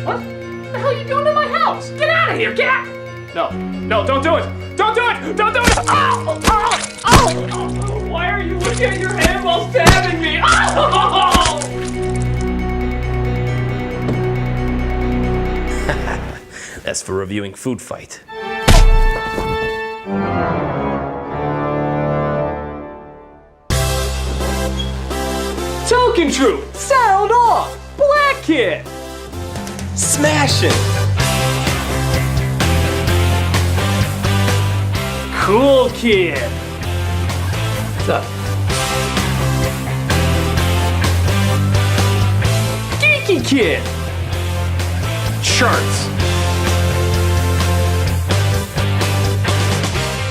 What the hell are you doing in my house? Get out of here! Get out! No, don't do it! Don't do it! Don't do it! Ow! Ow! Ow! Why are you looking at your hand while stabbing me? Ow! That's for reviewing Food Fight. Token Troop! Sound off! Black Kid! Smashing! Cool Kid! What's up? Geeky Kid! Charts!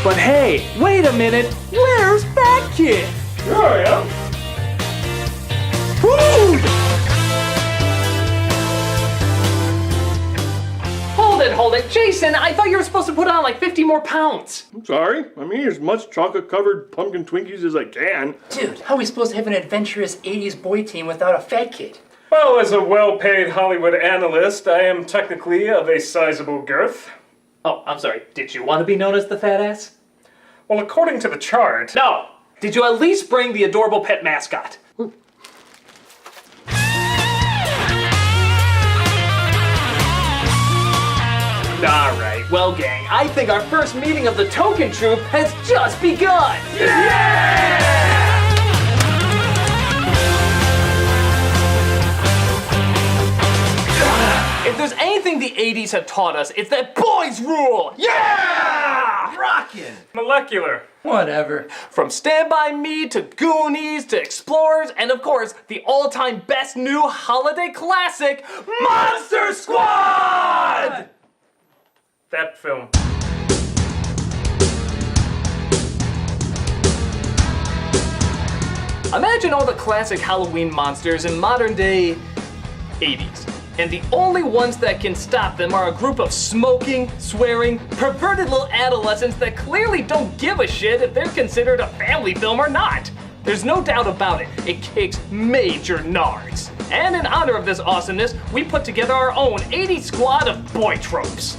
But hey, wait a minute, where's Fat Kid? Here I am. Food! Hold it, Jason, I thought you were supposed to put on like 50 more pounds. I'm sorry. I'm eating as much chocolate-covered pumpkin Twinkies as I can. Dude, how are we supposed to have an adventurous 80s boy team without a fat kid? Well, as a well-paid Hollywood analyst, I am technically of a sizable girth. Oh, I'm sorry, did you want to be known as the fat ass? Well, according to the chart... No! Did you at least bring the adorable pet mascot? Alright, well gang, I think our first meeting of the Token Troop has just begun! If there's anything the 80s have taught us, it's that boys rule! Yeah! Rockin'! Molecular. Whatever. From Stand By Me to Goonies to Explorers, and of course, the all-time best new holiday classic, Monster Squad! That film. Imagine all the classic Halloween monsters in modern day 80s. And the only ones that can stop them are a group of smoking, swearing, perverted little adolescents that clearly don't give a shit if they're considered a family film or not. There's no doubt about it, it kicks major nards. And in honor of this awesomeness, we put together our own 80s squad of boy tropes.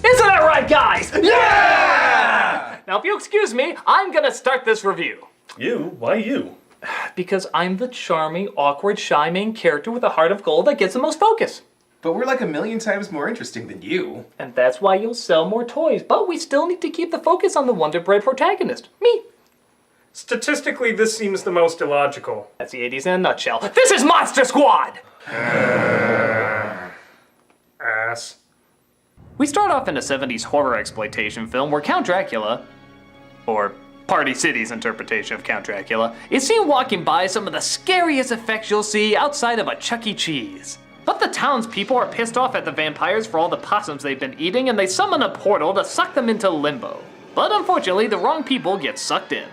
Isn't that right, guys? Yeah! Now, if you excuse me, I'm gonna start this review. You? Why you? Because I'm the charming, awkward, shy main character with a heart of gold that gets the most focus. But we're like a million times more interesting than you. And that's why you'll sell more toys, but we still need to keep the focus on the Wonder Bread protagonist, me. Statistically, this seems the most illogical. That's the 80s in a nutshell. This is Monster Squad! Ass. We start off in a 70s horror exploitation film where Count Dracula, or Party City's interpretation of Count Dracula, is seen walking by some of the scariest effects you'll see outside of a Chuck E. Cheese. But the townspeople are pissed off at the vampires for all the possums they've been eating, and they summon a portal to suck them into limbo. But unfortunately, the wrong people get sucked in.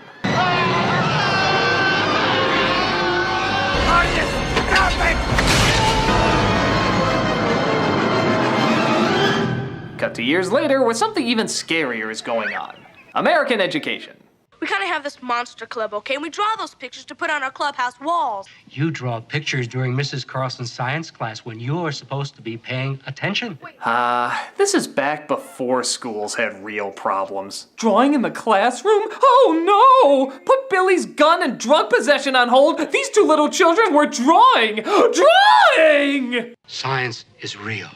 Cut to years later, where something even scarier is going on. American education. We kind of have this monster club, okay? And we draw those pictures to put on our clubhouse walls. You draw pictures during Mrs. Carlson's science class when you're supposed to be paying attention. This is back before schools had real problems. Drawing in the classroom? Oh no! Put Billy's gun and drug possession on hold. These two little children were drawing! Drawing! Science is real.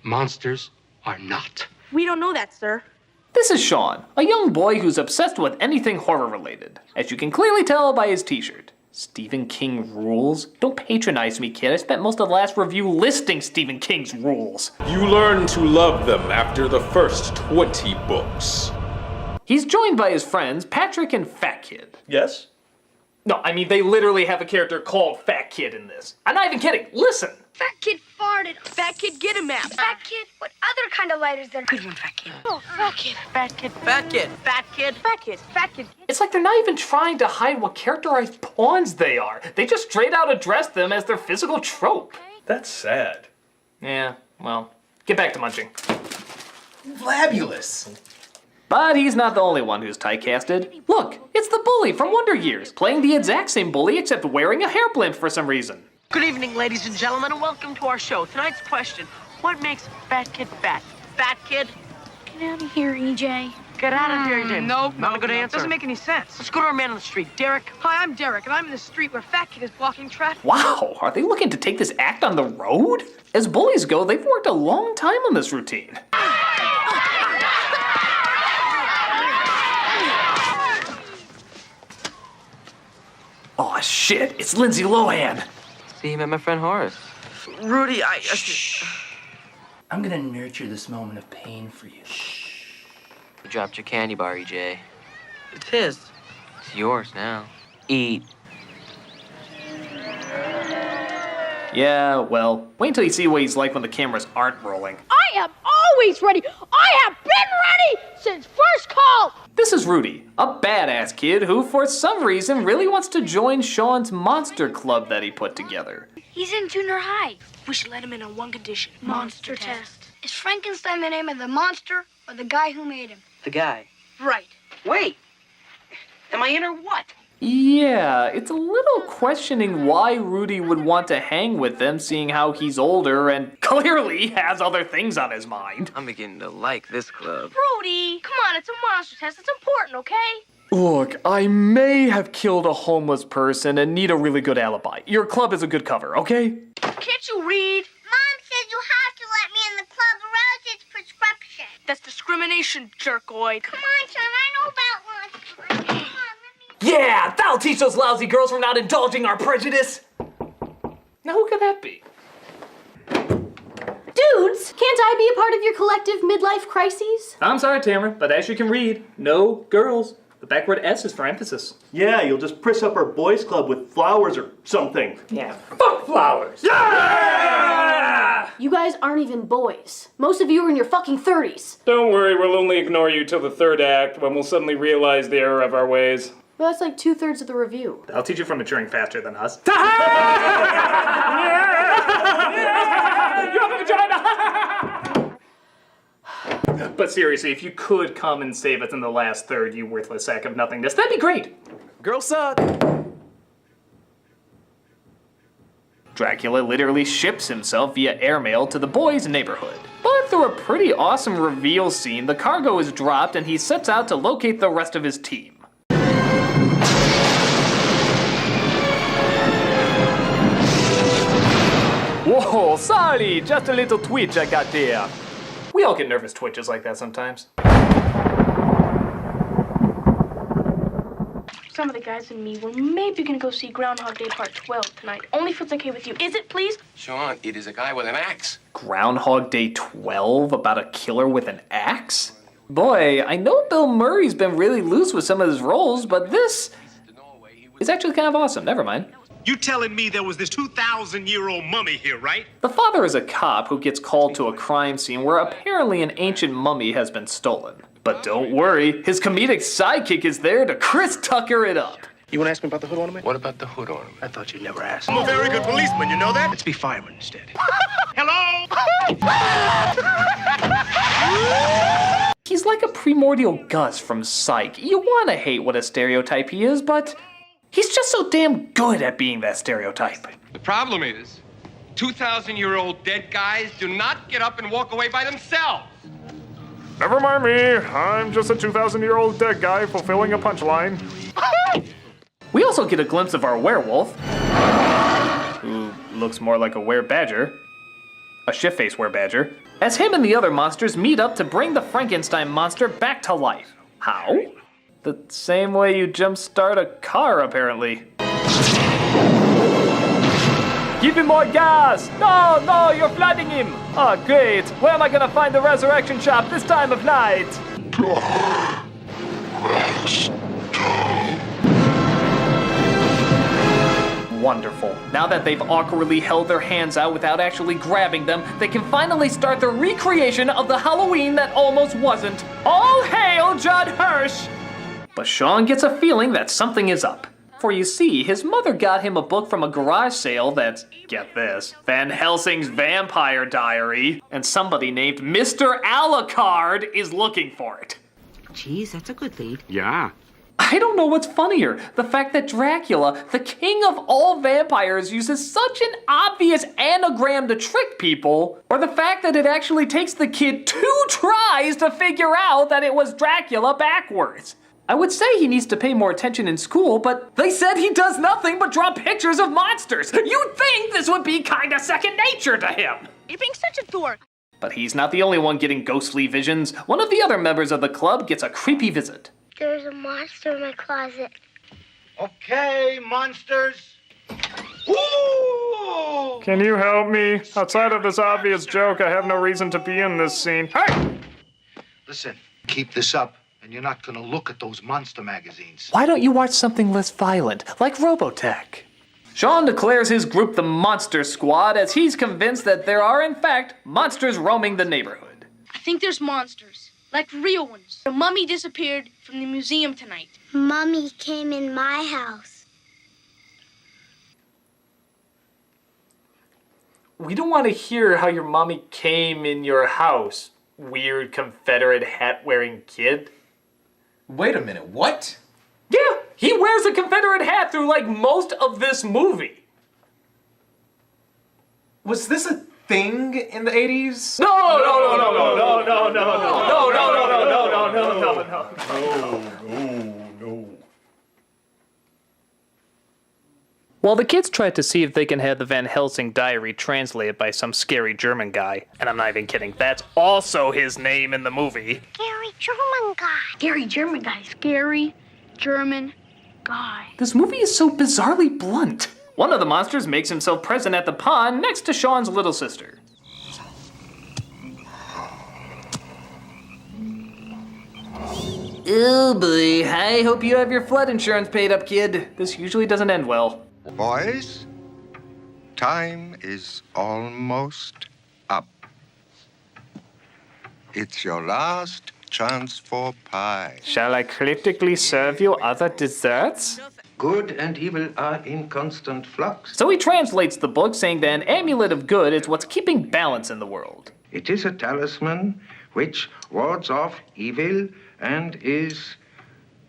Monsters are not. We don't know that, sir. This is Sean, a young boy who's obsessed with anything horror-related. As you can clearly tell by his t-shirt. Stephen King rules? Don't patronize me, kid. I spent most of the last review listing Stephen King's rules. You learn to love them after the first 20 books. He's joined by his friends, Patrick and Fat Kid. Yes? No, I mean, they literally have a character called Fat Kid in this. I'm not even kidding. Listen. Fat kid farted. Fat kid, get a map. Fat kid, what other kind of lighters there? Good one, fat kid. Oh, fat kid. Fat kid. Fat kid. Fat kid. Fat kid. Fat kid. It's like they're not even trying to hide what characterized pawns they are. They just straight out address them as their physical trope. That's sad. Yeah, well, get back to munching. Flabulous. But he's not the only one who's typecasted. Look, it's the bully from Wonder Years, playing the exact same bully except wearing a hair blimp for some reason. Good evening, ladies and gentlemen, and welcome to our show. Tonight's question, what makes Fat Kid fat? Fat Kid? Get out of here, EJ. Get out of here, EJ. Nope. Not a good answer. Doesn't make any sense. Let's go to our man on the street, Derek. Hi, I'm Derek, and I'm in the street where Fat Kid is blocking traffic. Wow, are they looking to take this act on the road? As bullies go, they've worked a long time on this routine. Oh shit, it's Lindsay Lohan. See, you met my friend Horace. Rudy, I'm gonna nurture this moment of pain for you. You dropped your candy bar, EJ. It's his. It's yours now. Eat. Yeah, well, wait until you see what he's like when the cameras aren't rolling. I am always ready. I have been ready since first call. This is Rudy, a badass kid who, for some reason, really wants to join Sean's monster club that he put together. He's in junior high. We should let him in on one condition. Monster test. Is Frankenstein the name of the monster or the guy who made him? The guy. Right. Wait. Am I in or what? Yeah, it's a little questioning why Rudy would want to hang with them, seeing how he's older and clearly has other things on his mind. I'm beginning to like this club. Rudy, come on, it's a monster test. It's important, okay? Look, I may have killed a homeless person and need a really good alibi. Your club is a good cover, okay? Can't you read? Mom says you have to let me in the club or else it's prescription. That's discrimination, jerkoid. Come on, son, I know about lunch. Come on, let me... Yeah, that'll teach those lousy girls we're not indulging our prejudice. Now who could that be? Dudes, can't I be a part of your collective midlife crises? I'm sorry, Tamara, but as you can read, no girls. The backward S is for emphasis. Yeah, you'll just priss up our boys' club with flowers or something. Yeah, fuck flowers. Yeah! You guys aren't even boys. Most of you are in your fucking 30s. Don't worry, we'll only ignore you till the third act when we'll suddenly realize the error of our ways. Well, that's like 2/3 of the review. I'll teach you from maturing faster than us. You have a vagina! But seriously, if you could come and save us in the last third, you worthless sack of nothingness, that'd be great. Girl suck. Dracula literally ships himself via airmail to the boys' neighborhood. But through a pretty awesome reveal scene, the cargo is dropped and he sets out to locate the rest of his team. Whoa, sorry, just a little twitch I got there. We all get nervous twitches like that sometimes. Some of the guys and me were maybe gonna go see Groundhog Day Part 12 tonight. Only if it's okay with you. Is it, please? Sean, it is a guy with an axe. Groundhog Day 12 about a killer with an axe? Boy, I know Bill Murray's been really loose with some of his roles, but this is actually kind of awesome. Never mind. You telling me there was this 2,000-year-old mummy here, right? The father is a cop who gets called to a crime scene where apparently an ancient mummy has been stolen. But don't worry, his comedic sidekick is there to Chris Tucker it up. You want to ask me about the hood ornament? What about the hood ornament? I thought you'd never ask. I'm a very good policeman, you know that? Let's be firemen instead. Hello? He's like a primordial Gus from Psych. You want to hate what a stereotype he is, but he's just so damn good at being that stereotype. The problem is, 2,000-year-old dead guys do not get up and walk away by themselves. Never mind me. I'm just a 2,000-year-old dead guy fulfilling a punchline. We also get a glimpse of our werewolf, who looks more like a were-badger, a shift-face were-badger, as him and the other monsters meet up to bring the Frankenstein monster back to life. How? The same way you jumpstart a car, apparently. Give him more gas! No, no, you're flooding him! Oh, great. Where am I gonna find the resurrection shop this time of night? Wonderful. Now that they've awkwardly held their hands out without actually grabbing them, they can finally start the recreation of the Halloween that almost wasn't. All hail Judd Hirsch! But Sean gets a feeling that something is up. For you see, his mother got him a book from a garage sale that's, get this, Van Helsing's Vampire Diary, and somebody named Mr. Alucard is looking for it. geez, that's a good lead. Yeah. I don't know what's funnier, the fact that Dracula, the king of all vampires, uses such an obvious anagram to trick people, or the fact that it actually takes the kid 2 tries to figure out that it was Dracula backwards. I would say he needs to pay more attention in school, but they said he does nothing but draw pictures of monsters. You'd think this would be kinda second nature to him. You're being such a dork. But he's not the only one getting ghostly visions. One of the other members of the club gets a creepy visit. There's a monster in my closet. Okay, monsters. Can you help me? Outside of this obvious joke, I have no reason to be in this scene. Hey! Listen, keep this up, and you're not gonna look at those monster magazines. Why don't you watch something less violent, like Robotech? Sean declares his group the Monster Squad as he's convinced that there are, in fact, monsters roaming the neighborhood. I think there's monsters, like real ones. The mummy disappeared from the museum tonight. Mummy came in my house. We don't want to hear how your mommy came in your house, weird Confederate hat-wearing kid. Wait a minute, what? Yeah, he wears a Confederate hat through like most of this movie. Was this a thing in the 80s? No. While the kids try to see if they can have the Van Helsing diary translated by some scary German guy, and I'm not even kidding, that's also his name in the movie. Scary German guy. Scary German guy. Scary German guy. This movie is so bizarrely blunt. One of the monsters makes himself present at the pond next to Sean's little sister. Oh boy, I hope you have your flood insurance paid up, kid. This usually doesn't end well. Boys, time is almost up. It's your last chance for pie. Shall I critically serve you other desserts? Good and evil are in constant flux. So he translates the book saying that an amulet of good is what's keeping balance in the world. It is a talisman which wards off evil and is,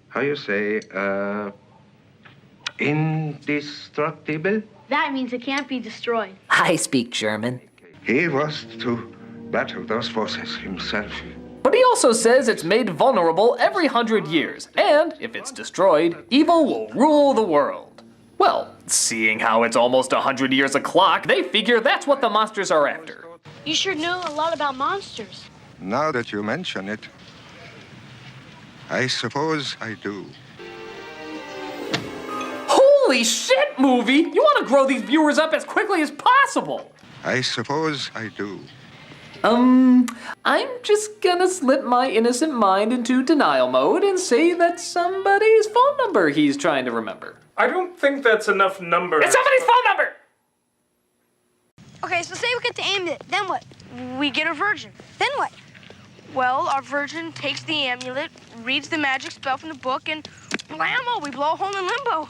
how you say, indestructible. That means it can't be destroyed. I speak German. He was to battle those forces himself. But he also says it's made vulnerable every 100 years, and if it's destroyed, evil will rule the world. Well, seeing how it's almost 100 years a clock, they figure that's what the monsters are after. You sure know a lot about monsters. Now that you mention it, I suppose I do. Holy shit, movie! You want to grow these viewers up as quickly as possible! I suppose I do. I'm just gonna slip my innocent mind into denial mode and say that's somebody's phone number he's trying to remember. I don't think that's enough numbers. It's somebody's phone number! Okay, so say we get the amulet, then what? We get a virgin. Then what? Well, our virgin takes the amulet, reads the magic spell from the book, and blammo, we blow a hole in limbo.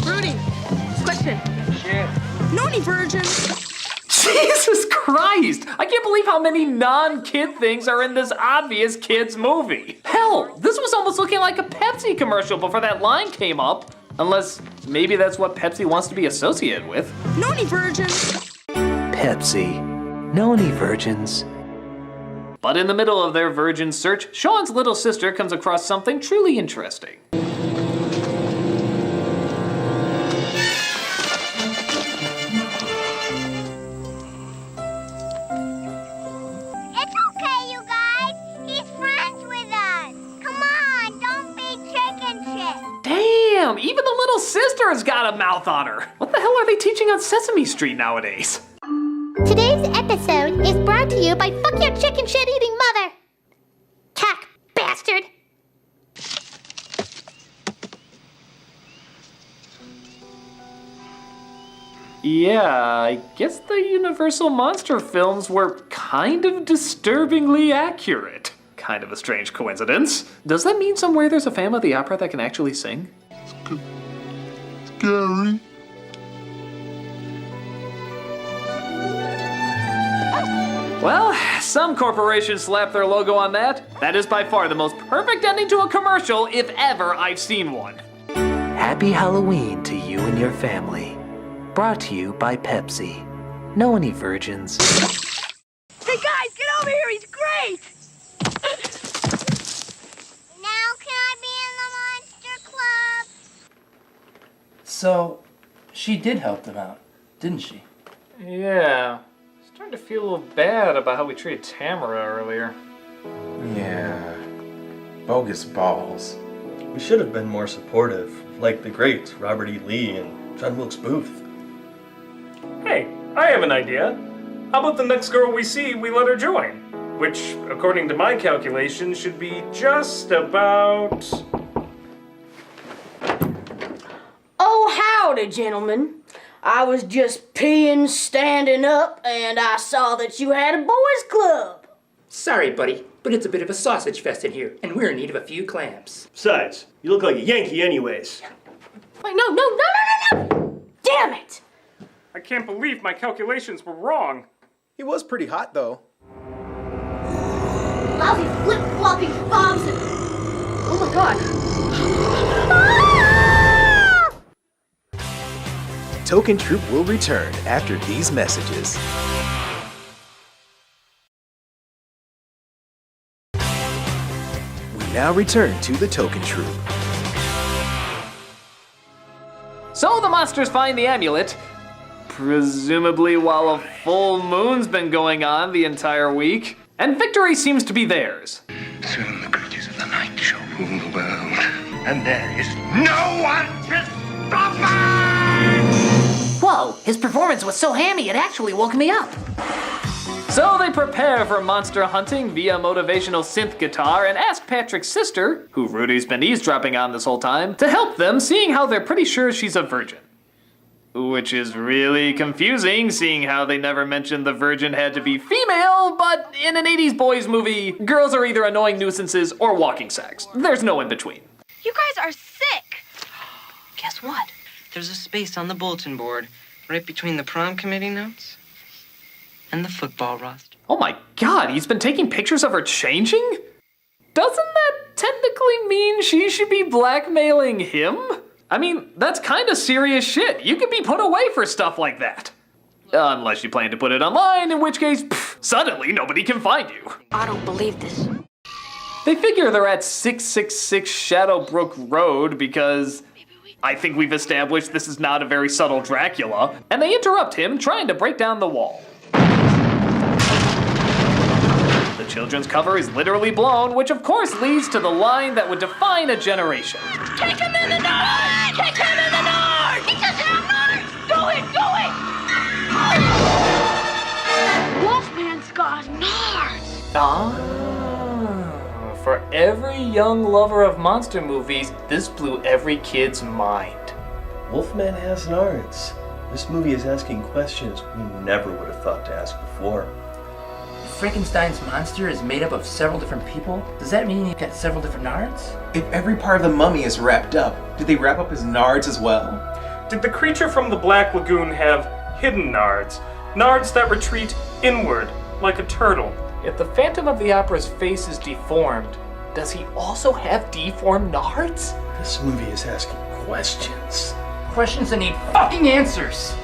Rudy, question. Shit. Know any virgins? Jesus Christ! I can't believe how many non-kid things are in this obvious kids movie. Hell, this was almost looking like a Pepsi commercial before that line came up. Unless, maybe that's what Pepsi wants to be associated with. Know any virgins? Pepsi. Know any virgins? But in the middle of their virgin search, Sean's little sister comes across something truly interesting. It's okay, you guys. He's friends with us. Come on, don't be chicken shit. Damn, even the little sister has got a mouth on her. What the hell are they teaching on Sesame Street nowadays? Today's episode is brought to you by Fuck Your Chicken Shit Eating Mother. Cack bastard. Yeah, I guess the Universal Monster films were kind of disturbingly accurate. Kind of a strange coincidence. Does that mean somewhere there's a Phantom of the Opera that can actually sing? Scary. Well, some corporations slap their logo on that. That is by far the most perfect ending to a commercial, if ever I've seen one. Happy Halloween to you and your family. Brought to you by Pepsi. Know any virgins? Hey guys, get over here, he's great! Now can I be in the Monster Club? So, she did help them out, didn't she? Yeah. Starting to feel a little bad about how we treated Tamara earlier. Yeah. Bogus balls. We should have been more supportive, like the great Robert E. Lee and John Wilkes Booth. Hey, I have an idea. How about the next girl we see, we let her join? Which, according to my calculations, should be just about... Oh, howdy, gentlemen. I was just peeing, standing up, and I saw that you had a boys' club. Sorry, buddy, but it's a bit of a sausage fest in here, and we're in need of a few clamps. Besides, you look like a Yankee anyways. Wait, no! Damn it! I can't believe my calculations were wrong. He was pretty hot, though. Lousy flip-flopping fobs and... Oh my god. Token Troop will return after these messages. We now return to the Token Troop. So the monsters find the amulet, presumably while a full moon's been going on the entire week, and victory seems to be theirs. Soon the creatures of the night shall rule the world, and there is no one to stop us! Whoa, his performance was so hammy it actually woke me up. So they prepare for monster hunting via motivational synth guitar and ask Patrick's sister, who Rudy's been eavesdropping on this whole time, to help them, seeing how they're pretty sure she's a virgin. Which is really confusing, seeing how they never mentioned the virgin had to be female, but in an 80s boys movie, girls are either annoying nuisances or walking sacks. There's no in between. You guys are sick. Guess what? There's a space on the bulletin board, right between the prom committee notes and the football roster. Oh my god, he's been taking pictures of her changing? Doesn't that technically mean she should be blackmailing him? I mean, that's kind of serious shit. You could be put away for stuff like that. Unless you plan to put it online, in which case, suddenly nobody can find you. I don't believe this. They figure they're at 666 Shadowbrook Road because I think we've established this is not a very subtle Dracula, and they interrupt him trying to break down the wall. The children's cover is literally blown, which of course leads to the line that would define a generation. Kick him in the nose! Kick him in the nose! He doesn't have nose! Do it! Wolfman's got nards. Ah, for every young lover of monster movies, this blew every kid's mind. Wolfman has nards. This movie is asking questions we never would have thought to ask before. Frankenstein's monster is made up of several different people? Does that mean he's got several different nards? If every part of the mummy is wrapped up, did they wrap up his nards as well? Did the creature from the Black Lagoon have hidden nards? Nards that retreat inward, like a turtle. If the Phantom of the Opera's face is deformed, does he also have deformed nards? This movie is asking questions. Questions that need fucking answers!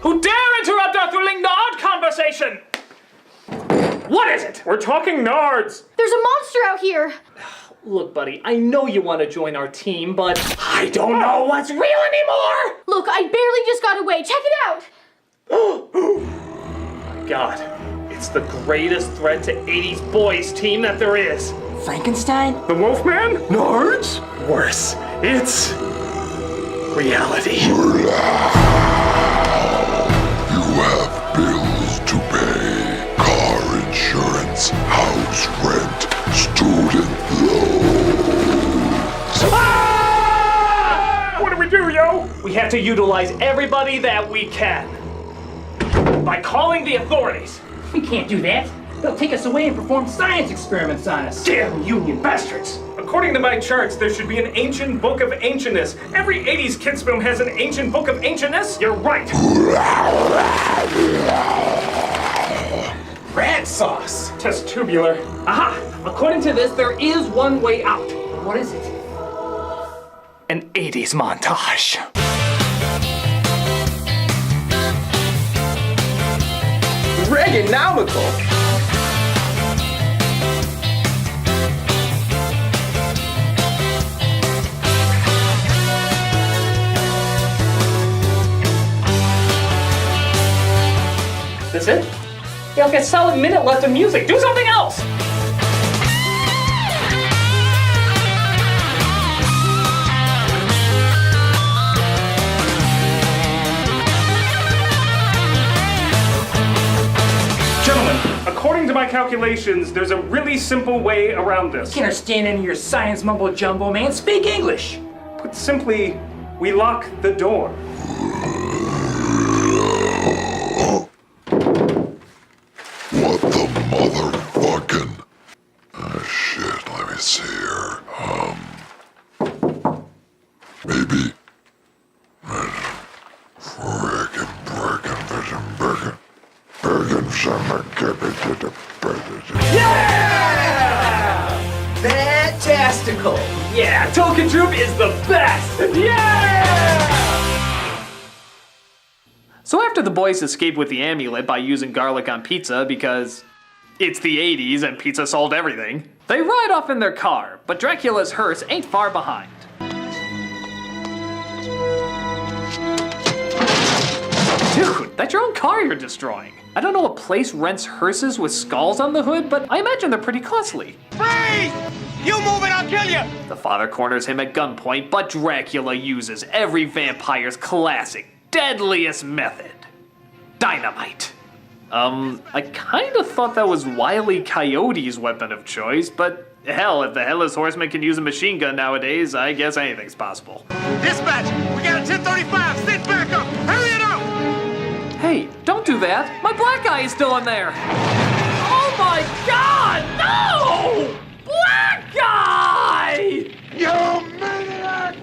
Who dare interrupt our thrilling nard conversation? What is it? We're talking nards! There's a monster out here. Look, buddy, I know you want to join our team, but I don't know what's real anymore! Look, I barely just got away. Check it out. Oh my god, it's the greatest threat to 80s boys team that there is. Frankenstein? The Wolfman? Nards? Worse, it's reality. You have bills to pay. Car insurance, house rent, student loans. Ah! What do we do, yo? We have to utilize everybody that we can. By calling the authorities. We can't do that. They'll take us away and perform science experiments on us. Damn union bastards! According to my charts, there should be an ancient book of ancientness. Every 80s kids film has an ancient book of ancientness. You're right. rat sauce. Testubular. Aha! According to this, there is one way out. What is it? An 80s montage. Reaganomical? That's it? You have a solid minute left of music. Do something else! Gentlemen, according to my calculations, there's a really simple way around this. I can't understand any of your science mumbo jumbo, man. Speak English. Put simply, we lock the door. What the motherfucking... shit, let me see here. Maybe... Fantastical! Yeah, Token Troop is the best! Yeah! So after the boys escape with the amulet by using garlic on pizza because it's the 80s and pizza solved everything, they ride off in their car, but Dracula's hearse ain't far behind. Dude, that's your own car you're destroying. I don't know what place rents hearses with skulls on the hood, but I imagine they're pretty costly. Freeze! You move it, I'll kill you! The father corners him at gunpoint, but Dracula uses every vampire's classic, deadliest method. Dynamite. I kinda thought that was Wile E. Coyote's weapon of choice, but hell, if the Headless Horseman can use a machine gun nowadays, I guess anything's possible. Dispatch, we got a 1035, sit back up, hurry it up! Hey, don't do that! My black guy is still in there! Oh my god, no! Black guy! You maniac!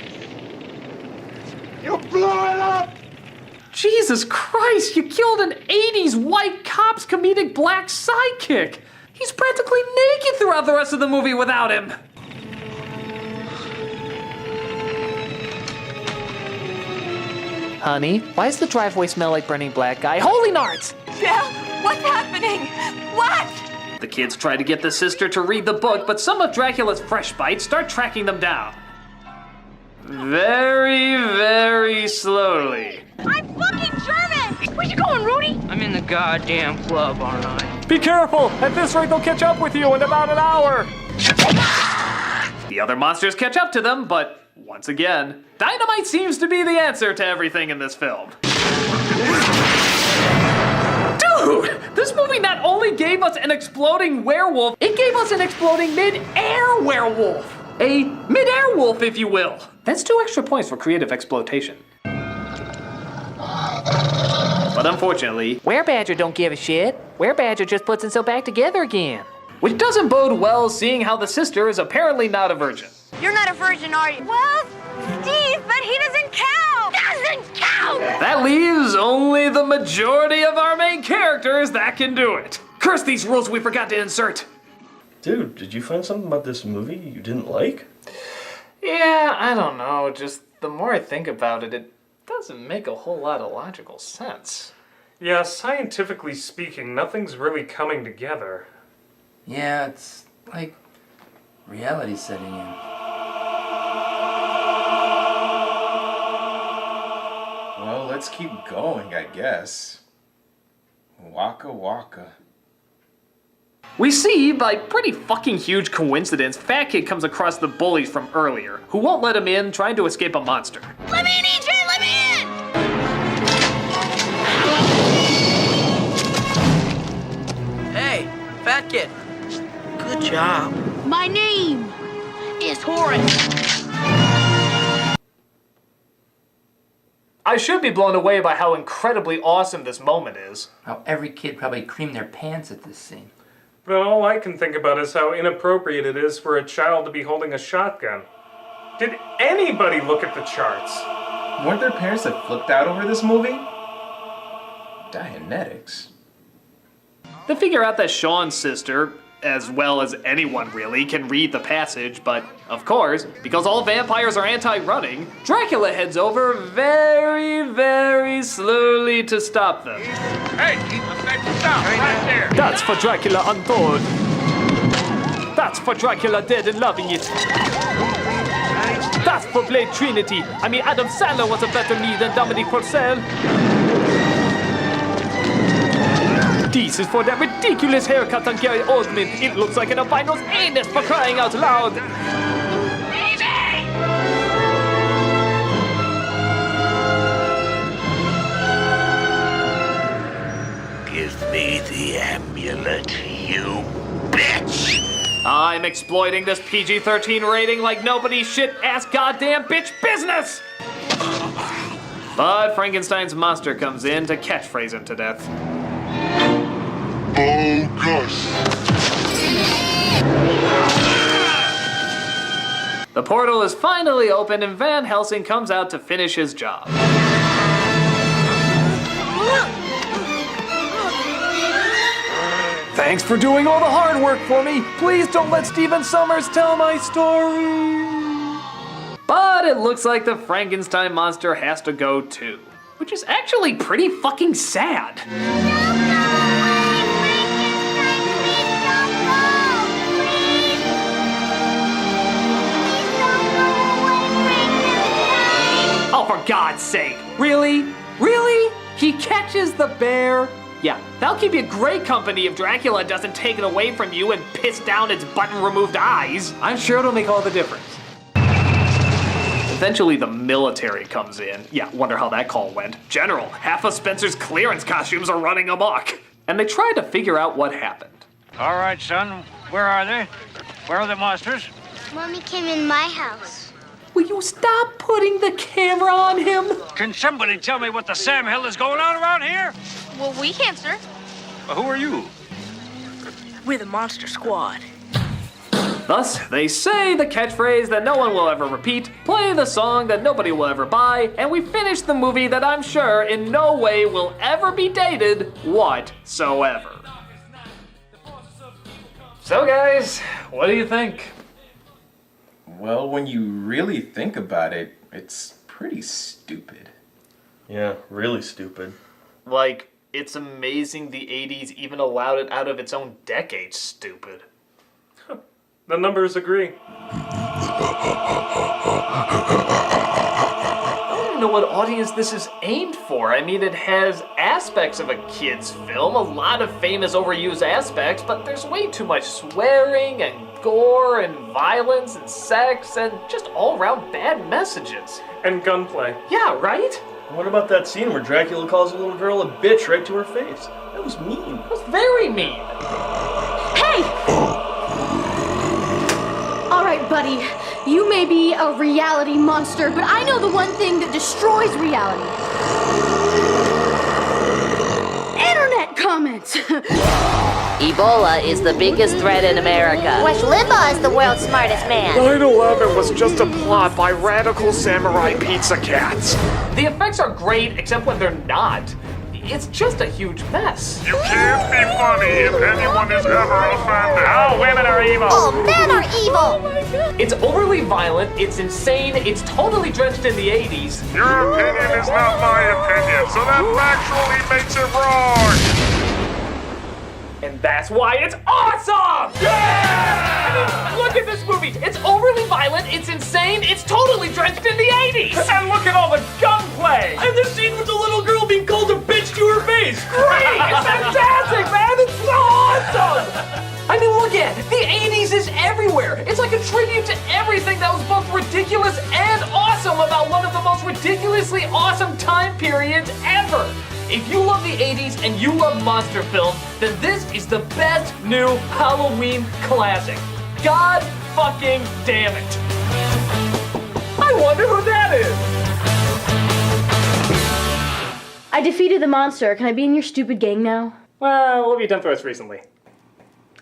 You blew it up! Jesus Christ, you killed an 80s white cop's comedic black sidekick! He's practically naked throughout the rest of the movie without him! Honey, why does the driveway smell like burning black guy? Holy Nards! Dad, what's happening? What? The kids try to get the sister to read the book, but some of Dracula's fresh bites start tracking them down. Very, very slowly. I'm fucking German! Where you going, Rudy? I'm in the goddamn club, aren't I? Be careful! At this rate, they'll catch up with you in about an hour! The other monsters catch up to them, but once again, dynamite seems to be the answer to everything in this film. Dude! This movie not only gave us an exploding werewolf, it gave us an exploding mid-air werewolf! A mid-air wolf, if you will. That's 2 extra points for creative exploitation. But unfortunately, Werebadger don't give a shit. Werebadger just puts himself back together again. which doesn't bode well seeing how the sister is apparently not a virgin. You're not a virgin, are you? Well, Steve, but he doesn't count! Doesn't count! That leaves only the majority of our main characters that can do it. Curse these rules we forgot to insert. Dude, did you find something about this movie you didn't like? Yeah, I don't know. Just the more I think about it, it doesn't make a whole lot of logical sense. Yeah, scientifically speaking, nothing's really coming together. Yeah, it's like reality setting in. Well, let's keep going, I guess. Waka waka. We see, by pretty fucking huge coincidence, Fat Kid comes across the bullies from earlier, who won't let him in, trying to escape a monster. Let me in, EJ! Let me in! Hey, Fat Kid. Good job. My name is Horace. I should be blown away by how incredibly awesome this moment is. How every kid probably creamed their pants at this scene. But all I can think about is how inappropriate it is for a child to be holding a shotgun. Did anybody look at the charts? Weren't their parents that flipped out over this movie? Dianetics. They figure out that Sean's sister, as well as anyone really, can read the passage, but of course, because all vampires are anti-running, Dracula heads over very, very slowly to stop them. Hey, stop right there. That's for Dracula Untold. That's for Dracula Dead and Loving It. That's for Blade Trinity. I mean, Adam Sandler was a better me than Dominic Purcell. This is for that ridiculous haircut on Gary Oldman. It looks like an albino's anus, for crying out loud. Give me the amulet, you bitch! I'm exploiting this PG-13 rating like nobody's shit-ass goddamn bitch business! But Frankenstein's monster comes in to catchphrase him to death. Bogus. The portal is finally opened and Van Helsing comes out to finish his job. Thanks for doing all the hard work for me. Please don't let Stephen Sommers tell my story. But it looks like the Frankenstein monster has to go too, which is actually pretty fucking sad. Oh, for God's sake. Really? Really? He catches the bear? Yeah, that'll keep you great company if Dracula doesn't take it away from you and piss down its button-removed eyes. I'm sure it'll make all the difference. Eventually the military comes in. Yeah, wonder how that call went. General, half of Spencer's clearance costumes are running amok. And they try to figure out what happened. All right, son, where are they? Where are the monsters? Mommy came in my house. Will you stop putting the camera on him? Can somebody tell me what the Sam hell is going on around here? Well, we can't, sir. Who are you? We're the Monster Squad. Thus, they say the catchphrase that no one will ever repeat, play the song that nobody will ever buy, and we finish the movie that I'm sure in no way will ever be dated whatsoever. So guys, what do you think? Well, when you really think about it, it's pretty stupid. Yeah, really stupid. Like, it's amazing the 80s even allowed it out of its own decade, stupid. The numbers agree. I don't know what audience this is aimed for. I mean, it has aspects of a kid's film, a lot of famous overused aspects, but there's way too much swearing and gore and violence and sex and just all-around bad messages. And gunplay. Yeah, right? What about that scene where Dracula calls a little girl a bitch right to her face? That was mean. That was very mean. Hey! All right, buddy. You may be a reality monster, but I know the one thing that destroys reality. Internet comments. Ebola is the biggest threat in America. Rush Limbaugh is the world's smartest man. 9/11 was just a plot by radical samurai pizza cats. The effects are great, except when they're not. It's just a huge mess. You can't be funny if anyone is ever offended. Oh, women are evil. Oh, men are evil. It's overly violent, it's insane, it's totally drenched in the 80s. Your opinion is not my opinion, so that factually makes it wrong. And that's why it's awesome! Yeah! I mean, look at this movie. It's overly violent, it's insane, it's totally drenched in the 80s! And look at all the gunplay! And the scene with the little girl being called a bitch to her face! Great! It's fantastic, man! It's so awesome! I mean, look at it. The 80s is everywhere. It's like a tribute to everything that was both ridiculous and awesome about one of the most ridiculously awesome time periods ever. If you love the 80s and you love monster films, then this is the best new Halloween classic. God fucking damn it. I wonder who that is. I defeated the monster. Can I be in your stupid gang now? Well, what have you done for us recently?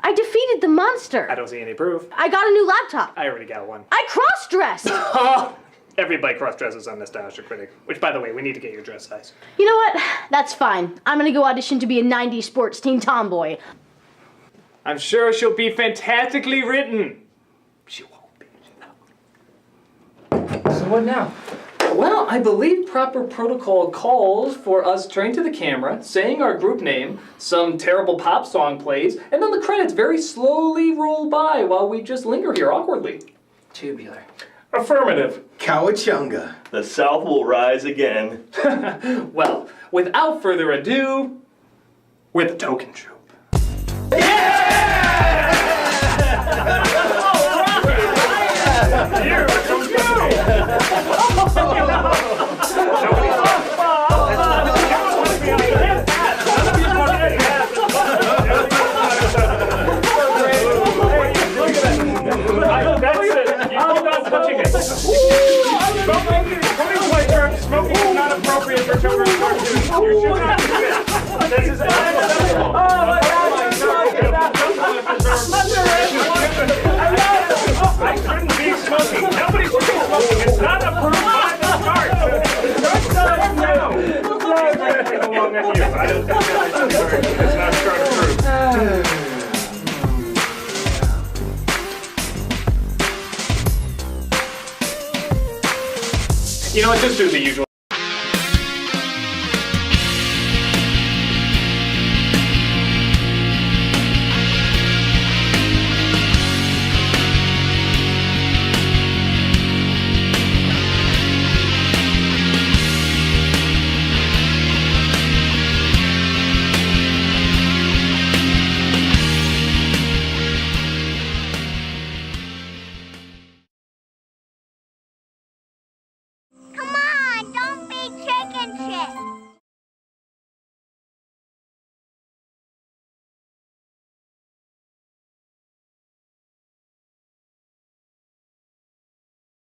I defeated the monster. I don't see any proof. I got a new laptop. I already got one. I cross-dressed. Everybody cross-dresses on Nostalgia Critic. Which, by the way, we need to get your dress size. You know what? That's fine. I'm gonna go audition to be a 90s sports team tomboy. I'm sure she'll be fantastically written. She won't be. So what now? Well, I believe proper protocol calls for us turning to the camera, saying our group name, some terrible pop song plays, and then the credits very slowly roll by while we just linger here awkwardly. Tubular. Affirmative. Cowachunga. The South will rise again. Well, without further ado, we're the Token Troop. Smoking is not appropriate for children's cartoons. You should not do this. This is unacceptable. Oh my God! I shouldn't be smoking. Nobody should be smoking. It's not approved by the Nards. No. Please bring it along with you. I don't think that it's not Nards approved. You know what? Just do the usual.